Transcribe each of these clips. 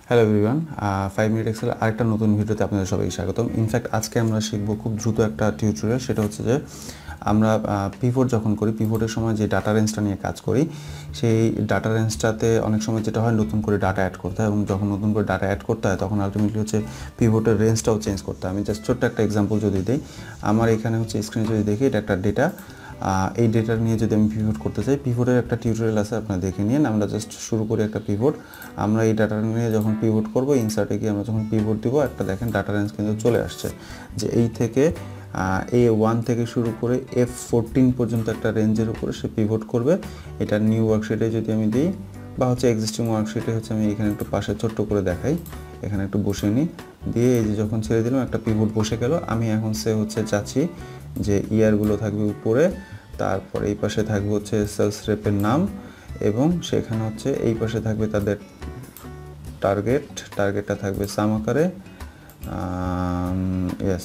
Hello everyone, 5 minute Excel আরেকটা নতুন ভিডিওতে আপনাদের সবাইকে স্বাগতম। ইনফ্যাক্ট আজকে আমরা শিখব খুব দ্রুত একটা টিউটোরিয়াল। সেটা হচ্ছে যে আমরা পিভট যখন করি, পিভটের সময় যে ডাটা রেঞ্জটা নিয়ে কাজ করি, সেই ডাটা রেঞ্জটাতে অনেক সময় যেটা হয় নতুন করে ডাটা অ্যাড করতে হয়, এবং যখন নতুন করে ডাটা অ্যাড করতে হয় তখন আলটিমেটলি হচ্ছে পিভটের রেঞ্জটাও চেঞ্জ করতে হয়। আমি জাস্ট ছোট্ট একটা এক্সাম্পল যদি দিই, আমার এখানে হচ্ছে স্ক্রিনে যদি দেখি, এটা একটা ডেটা। এই ডেটা নিয়ে যদি আমি পিভট করতে চাই, পিভটের একটা টিউটোরিয়াল আছে, আপনারা দেখে নিন। আমরা জাস্ট শুরু করি একটা পিভট। আমরা এই ডাটা নিয়ে যখন পিভট করব, ইনসার্টে গিয়ে আমরা যখন পিভট দিব, একটা দেখেন ডাটা রেঞ্জ কিন্তু চলে আসছে, যে এই থেকে A1 থেকে শুরু করে F14 পর্যন্ত একটা রেঞ্জের উপরে সে পিভট করবে। এটা নিউ ওয়ার্কশিটে যদি আমি দিই, বা হচ্ছে এক্সিস্টিং ওয়ার্কশিটে হচ্ছে আমি এখানে একটু পাশে ছোট্ট করে দেখাই, এখানে একটু বসে নিই, দিয়ে এই যে যখন ছেড়ে দিলাম একটা পিভট বসে গেল। আমি এখন সে হচ্ছে চাচ্ছি যে ইয়ারগুলো থাকবে উপরে, তারপর এই পাশে থাকবে হচ্ছে সেলস রেপের নাম, এবং সেখানে হচ্ছে এই পাশে থাকবে তাদের টার্গেটটা থাকবে সাম আকারে,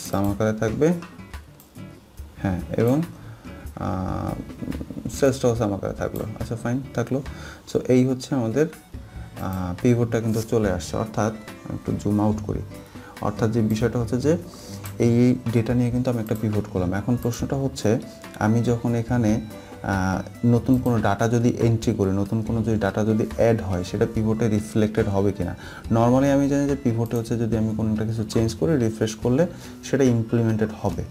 সাম আকারে থাকবে, হ্যাঁ, এবং সেলসটাও সাম আকারে থাকলো। আচ্ছা, ফাইন থাকলো। সো এই হচ্ছে আমাদের পিভটটা কিন্তু চলে আসছে। অর্থাৎ একটু জুম আউট করি, অর্থাৎ যে বিষয়টা হচ্ছে যে এই ডেটা নিয়ে কিন্তু আমি একটা পিভট করলাম। এখন প্রশ্নটা হচ্ছে, আমি যখন এখানে নতুন কোনো ডাটা যদি এন্ট্রি করি, নতুন কোনো যদি ডাটা যদি অ্যাড হয়, সেটা পিভটে রিফ্লেক্টেড হবে কিনা। নর্মালি আমি জানি যে পিভটে হচ্ছে যদি আমি কোনোটা কিছু চেঞ্জ করে রিফ্রেশ করলে সেটা ইমপ্লিমেন্টেড হবে।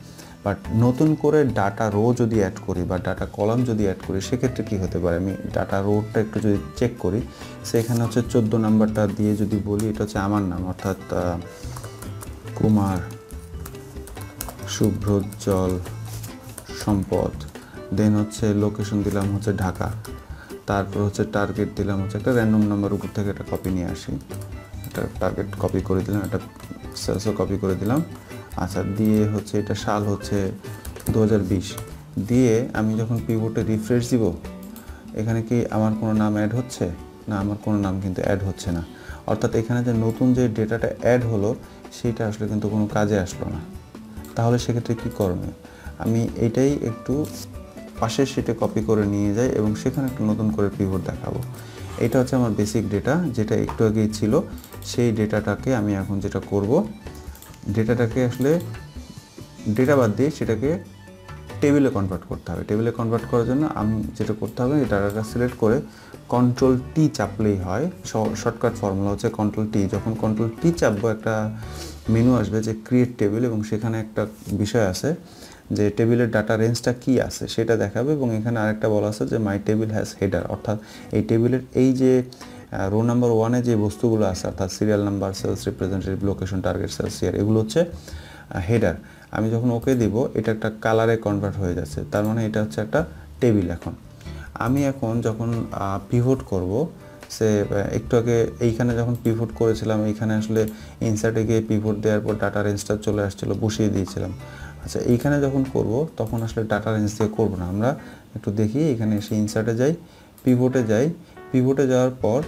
বাট নতুন করে ডাটা রো যদি অ্যাড করি বা ডাটা কলাম যদি অ্যাড করি, সেক্ষেত্রে কী হতে পারে। আমি ডাটা রোটা একটু যদি চেক করি, সেখানে হচ্ছে 14 নাম্বারটা দিয়ে যদি বলি এটা হচ্ছে আমার নাম, অর্থাৎ কুমার শুভ্রোজ্জ্বল সম্পদ। দেন হচ্ছে লোকেশন দিলাম হচ্ছে ঢাকা, তারপর হচ্ছে টার্গেট দিলাম হচ্ছে একটা র্যান্ডম নাম্বার উপর থেকে একটা কপি নিয়ে আসি, একটা টার্গেট কপি করে দিলাম, একটা সেলসও কপি করে দিলাম। আচ্ছা, দিয়ে হচ্ছে এটা সাল হচ্ছে 2020 দিয়ে আমি যখন পিভটে রিফ্রেশ দিব, এখানে কি আমার কোনো নাম অ্যাড হচ্ছে না? আমার কোনো নাম কিন্তু অ্যাড হচ্ছে না। অর্থাৎ এখানে যে নতুন যে ডেটাটা অ্যাড হলো, সেটা আসলে কিন্তু কোনো কাজে আসলো না। তাহলে সেক্ষেত্রে কী করণীয়? আমি এটাই একটু পাশের শিটে কপি করে নিয়ে যাই এবং সেখানে একটা নতুন করে পিভট দেখাবো। এটা হচ্ছে আমার বেসিক ডেটা, যেটা একটু আগেই ছিল। সেই ডেটাটাকে আমি এখন যেটা করব, ডেটাটাকে আসলে ডেটা বাদ দিয়ে সেটাকে টেবিলে কনভার্ট করতে হবে। টেবিলে কনভার্ট করার জন্য আমি যেটা করতে হবে, এই ডাটাটা সিলেক্ট করে Ctrl+T চাপলেই হয়। শর্টকাট ফর্মুলা হচ্ছে Ctrl+T। যখন Ctrl+T চাপবো, একটা মেনু আসবে যে ক্রিয়েট টেবিল, এবং সেখানে একটা বিষয় আছে যে টেবিলের ডাটা রেঞ্জটা কী আছে সেটা দেখাবে, এবং এখানে আরেকটা বলা আছে যে মাই টেবিল হ্যাজ হেডার। অর্থাৎ এই টেবিলের এই যে রো নাম্বার 1-এ যে বস্তুগুলো আছে, অর্থাৎ serial number, sales representative, location, target, sales year, এগুলো হচ্ছে হেডার। আমি যখন ওকে দিব, এটা একটা কালারে কনভার্ট হয়ে যাচ্ছে, তার মানে এটা হচ্ছে একটা টেবিল। এখন আমি যখন পিভট করব, সে একটু আগে এইখানে যখন পিভট করেছিলাম, এইখানে আসলে ইনসার্টে গিয়ে পিভট দেওয়ার পর ডাটা রেঞ্জটা চলে আসছিলো, বসিয়ে দিয়েছিলাম। আচ্ছা, এইখানে যখন করব তখন আসলে ডাটা রেঞ্জ দিয়ে করবো না। আমরা একটু দেখি, এখানে এসে ইনসার্টে যাই, পিভটে যাই। পিভটে যাওয়ার পর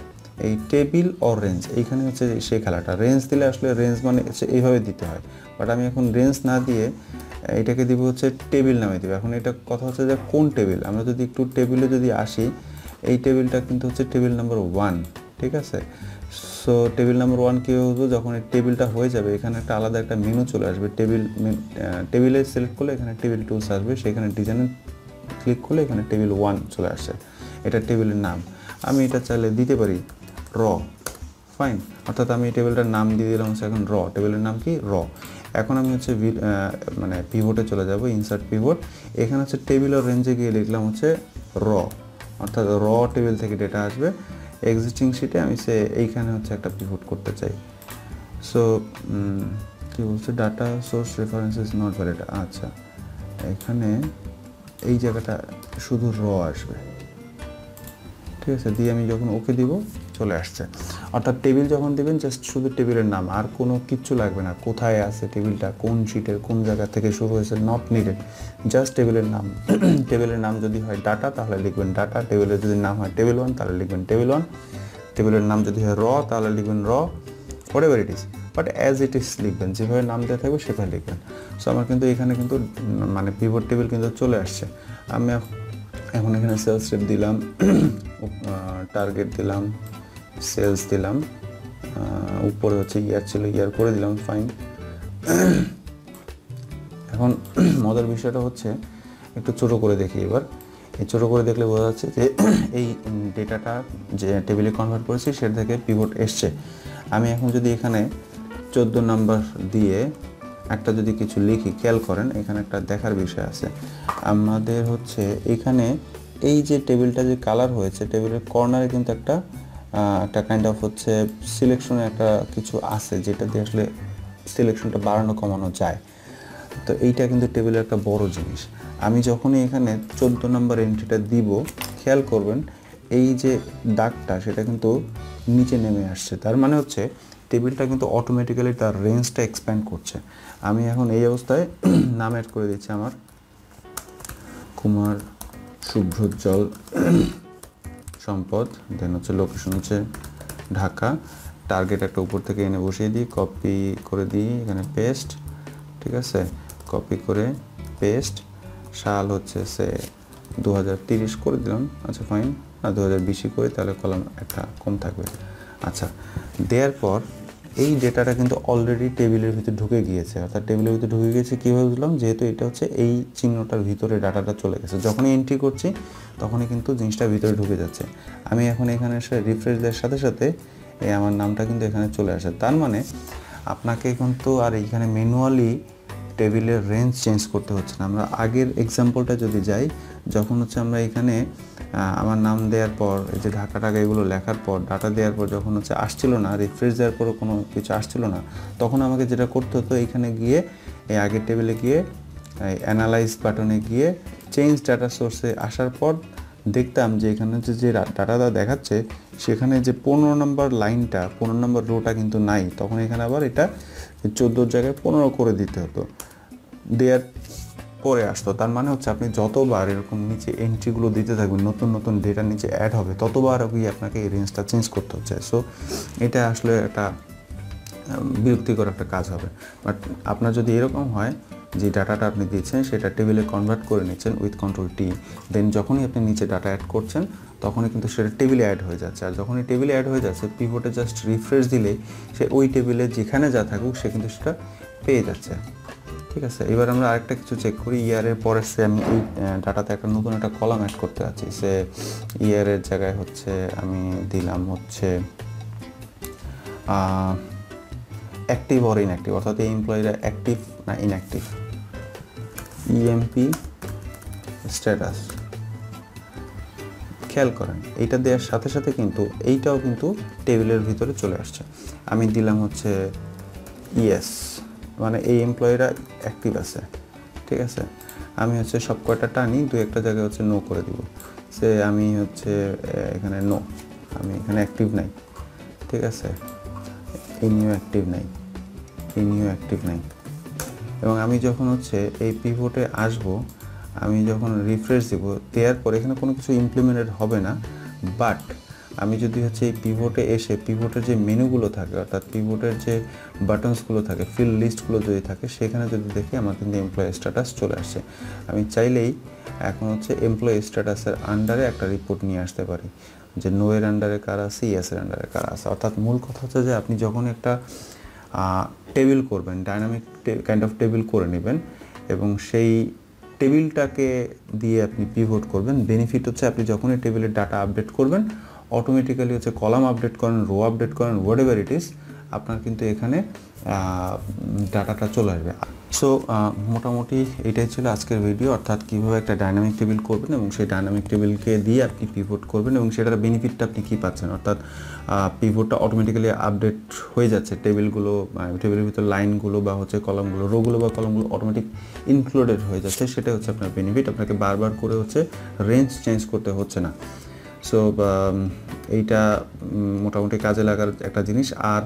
এই টেবিল অর রেঞ্জ, এইখানে হচ্ছে সেই খেলাটা। রেঞ্জ দিলে আসলে রেঞ্জ মানে হচ্ছে এইভাবে দিতে হয়, বাট আমি এখন রেঞ্জ না দিয়ে এটাকে দিব হচ্ছে টেবিল নামে দিব। এখন এটা কথা হচ্ছে যে কোন টেবিল। আমরা যদি একটু টেবিলে যদি আসি, এই টেবিলটা কিন্তু হচ্ছে টেবিল নাম্বার 1, ঠিক আছে। সো টেবিল নাম্বার 1 কী হবে, যখন এই টেবিলটা হয়ে যাবে, এখানে একটা আলাদা একটা মেনু চলে আসবে। টেবিলে সিলেক্ট করলে এখানে টেবিল টুলস আসবে, সেখানে ডিজাইনে ক্লিক করলে এখানে টেবিল 1 চলে আসছে। এটা টেবিলের নাম। আমি এটা চাইলে দিতে পারি র, ফাইন। অর্থাৎ আমি এই টেবিলটার নাম দিয়ে দিলাম হচ্ছে এখন র। টেবিলের নাম কি? র। এখন আমি হচ্ছে মানে পিভটে চলে যাব, ইনসার্ট পিভট। এখানে হচ্ছে টেবিল ও রেঞ্জে গিয়ে লিখলাম হচ্ছে র, অর্থাৎ র টেবিল থেকে ডেটা আসবে। এক্সিস্টিং শিটে আমি এইখানে হচ্ছে একটা পিভট করতে চাই। সো কী বলছে, data source reference is not valid. আচ্ছা, এখানে এই জায়গাটা শুধু র আসবে, ঠিক আছে। দিয়ে আমি যখন ওকে দিব, চলে আসছে। অর্থাৎ টেবিল যখন দেবেন, জাস্ট শুধু টেবিলের নাম, আর কোনো কিচ্ছু লাগবে না। কোথায় আছে টেবিলটা, কোন শিটের কোন জায়গা থেকে শুরু হয়েছে, নট নিডেড। জাস্ট টেবিলের নাম। টেবিলের নাম যদি হয় ডাটা, তাহলে লিখবেন ডাটা। টেবিলের যদি নাম হয় টেবিল 1, তাহলে লিখবেন টেবিল 1। টেবিলের নাম যদি হয় র, তাহলে লিখবেন র, whatever it is, but as it is লিখবেন, যেভাবে নাম দেওয়া থাকবে সেভাবে লিখবেন। সো আমার কিন্তু এখানে কিন্তু মানে পিভট টেবিল কিন্তু চলে আসছে। আমি এখন এখানে সেলস রেট দিলাম, টার্গেট দিলাম, সেলস দিলাম, উপরে হচ্ছে ইয়ার ছিল, ইয়ার করে দিলাম, ফাইন। এখন মজার বিষয়টা হচ্ছে একটু ছোটো করে দেখি এবার। এই ছোটো করে দেখলে বোঝা যাচ্ছে যে এই ডেটাটা যে টেবিলে কনভার্ট করেছি সেটা থেকে পিভট এসছে। আমি এখন যদি এখানে 14 নাম্বার দিয়ে একটা যদি কিছু লিখি, খেয়াল করেন এখানে একটা দেখার বিষয় আছে। আমাদের হচ্ছে এখানে এই যে টেবিলটা যে কালার হয়েছে, টেবিলের কর্নারে কিন্তু একটা কাইন্ড অফ হচ্ছে সিলেকশনের একটা কিছু আছে, যেটা দিয়ে আসলে সিলেকশনটা বাড়ানো কমানো যায়। তো এইটা কিন্তু টেবিলের একটা বড় জিনিস। আমি যখনই এখানে 14 নম্বর এন্ট্রিটা দিব, খেয়াল করবেন এই যে দাগটা সেটা কিন্তু নিচে নেমে আসছে। তার মানে হচ্ছে টেবিলটা কিন্তু অটোমেটিক্যালি তার রেঞ্জটা এক্সপ্যান্ড করছে। আমি এখন এই অবস্থায় নাম অ্যাড করে দিচ্ছি আমার, কুমার শুভ্রোজ্জ্বল সম্পদ, দেন হচ্ছে লোকেশন হচ্ছে ঢাকা, টার্গেট একটা উপর থেকে এনে বসিয়ে দিই, কপি করে দিই এখানে পেস্ট, ঠিক আছে, কপি করে পেস্ট, সাল হচ্ছে সে 2030 করে দিলাম, আচ্ছা ফাইন, না 2020 করে, তাহলে কলাম একটা কম থাকবে। আচ্ছা, দেওয়ার পর এই ডেটাটা কিন্তু অলরেডি টেবিলের ভিতরে ঢুকে গিয়েছে। অর্থাৎ টেবিলের ভিতরে ঢুকে গিয়েছে কীভাবে বুঝলাম, যেহেতু এটা হচ্ছে এই চিহ্নটার ভিতরে ডাটাটা চলে গেছে, যখনই এন্ট্রি করছি তখনই কিন্তু জিনিসটা ভিতরে ঢুকে যাচ্ছে। আমি এখন এখানে এসে রিফ্রেশ দেওয়ার সাথে সাথে এই আমার নামটা কিন্তু এখানে চলে আসে। তার মানে আপনাকে কিন্তু আর এইখানে ম্যানুয়ালি টেবিলের রেঞ্জ চেঞ্জ করতে হচ্ছে না। আমরা আগের এক্সাম্পলটা যদি যাই, যখন হচ্ছে আমরা এখানে আমার নাম দেওয়ার পর এই যে ঢাকা টাকা এগুলো লেখার পর ডাটা দেওয়ার পর যখন হচ্ছে আসছিল না, রিফ্রেশ দেওয়ার পরও কোনো কিছু আসছিল না, তখন আমাকে যেটা করতে হতো এইখানে গিয়ে এই আগের টেবিলে গিয়ে অ্যানালাইজ বাটনে গিয়ে চেঞ্জ ডাটা সোর্সে আসার পর দেখতাম যে এখানে হচ্ছে যে ডাটাটা দেখাচ্ছে সেখানে যে 15 নম্বর লাইনটা, 15 নম্বর রোটা কিন্তু নাই। তখন এখানে আবার এটা 14 জায়গায় 15 করে দিতে হতো, দেওয়ার পরে আসতো। তার মানে হচ্ছে আপনি যতবার এরকম নিচে এন্ট্রিগুলো দিতে থাকবেন, নতুন নতুন ডেটা নিচে অ্যাড হবে, ততবার আপনাকে এই রেঞ্জটা চেঞ্জ করতে হচ্ছে। সো এটা আসলে একটা বিরক্তিকর একটা কাজ হবে। বাট আপনার যদি এরকম হয় যে ডাটাটা আপনি দিচ্ছেন সেটা টেবিলে কনভার্ট করে নিচ্ছেন উইথ কন্ট্রোল টি, দেন যখনই আপনি নিচে ডাটা অ্যাড করছেন তখনই কিন্তু সেটা টেবিলে অ্যাড হয়ে যাচ্ছে। আর যখনই টেবিলে অ্যাড হয়ে যাচ্ছে, পিভটে জাস্ট রিফ্রেশ দিলেই সে ওই টেবিলে যেখানে যা থাকুক সে কিন্তু সেটা পেয়ে যাচ্ছে। ঠিক আছে, এবার আমরা আরেকটা কিছু চেক করি। ইয়ারের পরে সে আমি এই ডাটাতে একটা নতুন একটা কলাম অ্যাড করতে যাচ্ছি। সে ইয়ারের জায়গায় হচ্ছে আমি দিলাম হচ্ছে অ্যাক্টিভ অর ইনঅ্যাক্টিভ, অর্থাৎ এই এমপ্লয়িরা অ্যাক্টিভ না ইনঅ্যাক্টিভ, ইএমপি স্ট্যাটাস। খেয়াল করেন এইটা দেওয়ার সাথে সাথে কিন্তু এইটাও কিন্তু টেবিলের ভিতরে চলে আসছে। আমি দিলাম হচ্ছে ইয়েস, মানে এই এমপ্লয়িরা অ্যাক্টিভ আছে। ঠিক আছে, আমি হচ্ছে সব কয়টা টানি, দু একটা জায়গায় হচ্ছে নো করে দিব। সে আমি হচ্ছে এখানে নো, আমি এখানে অ্যাক্টিভ নাই। ঠিক আছে, ইনিও অ্যাক্টিভ নাই, ইনিও অ্যাক্টিভ নাই। এবং আমি যখন হচ্ছে এই পিভটে আসব, আমি যখন রিফ্রেশ দিব, দেওয়ার পর এখানে কোনো কিছু ইমপ্লিমেন্টেড হবে না। বাট আমি যদি হচ্ছে এই পিভটে এসে পিভটের যে মেনুগুলো থাকে, অর্থাৎ পিভটের যে বাটনসগুলো থাকে, ফিল্ড লিস্টগুলো যদি থাকে, সেখানে যদি দেখি আমার কিন্তু এমপ্লয়ি স্ট্যাটাস চলে আসছে। আমি চাইলেই এখন হচ্ছে এমপ্লয়ি স্ট্যাটাসের আন্ডারে একটা রিপোর্ট নিয়ে আসতে পারি যে নো এর আন্ডারে কারা আছে, ইয়েসের আন্ডারে কারা আছে। অর্থাৎ মূল কথা হচ্ছে যে আপনি যখন একটা টেবিল করবেন, ডাইনামিক কাইন্ড অফ টেবিল করে নেবেন এবং সেই টেবিলটাকে দিয়ে আপনি পিভট করবেন। বেনিফিট হচ্ছে আপনি যখন এই টেবিলের ডাটা আপডেট করবেন, অটোমেটিক্যালি হচ্ছে কলাম আপডেট করেন, রো আপডেট করেন, হোয়াট এভার ইট ইজ, আপনার কিন্তু এখানে ডাটাটা চলে আসবে। সো মোটামুটি এটাই ছিল আজকের ভিডিও, অর্থাৎ কীভাবে একটা ডাইনামিক টেবিল করবেন এবং সেই ডাইনামিক টেবিলকে দিয়ে আপনি পিভট করবেন এবং সেটার বেনিফিটটা আপনি কী পাচ্ছেন। অর্থাৎ পিভটটা অটোমেটিক্যালি আপডেট হয়ে যাচ্ছে, টেবিলগুলো, টেবিলের ভিতরে লাইনগুলো বা হচ্ছে কলামগুলো, রোগুলো বা কলামগুলো অটোমেটিক ইনক্লুডেড হয়ে যাচ্ছে। সেটা হচ্ছে আপনার বেনিফিট, আপনাকে বারবার করে হচ্ছে রেঞ্জ চেঞ্জ করতে হচ্ছে না। সো এইটা মোটামুটি কাজে লাগার একটা জিনিস। আর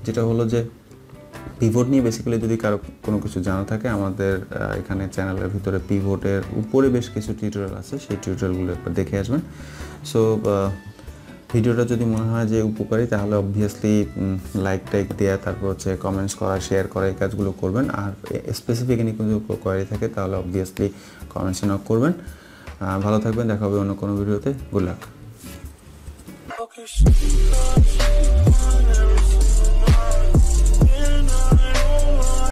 যেটা হলো যে পিভট নিয়ে বেসিক্যালি যদি কারো কোনো কিছু জানা থাকে, আমাদের এখানে চ্যানেলের ভিতরে পিভটের উপরে বেশ কিছু টিউটোরিয়াল আছে, সেই টিউটোরিয়ালগুলো একবার দেখে আসবেন। সো ভিডিওটা যদি মনে হয় যে উপকারী, তাহলে অবভিয়াসলি লাইক টাইক দেওয়া, তারপর হচ্ছে কমেন্টস করা, শেয়ার করা, এই কাজগুলো করবেন। আর স্পেসিফিক কোনো কোয়ারি থাকে তাহলে অবভিয়াসলি কমেন্টসে নক করবেন। ভালো থাকবেন, দেখা হবে অন্য কোনো ভিডিওতে। Good luck.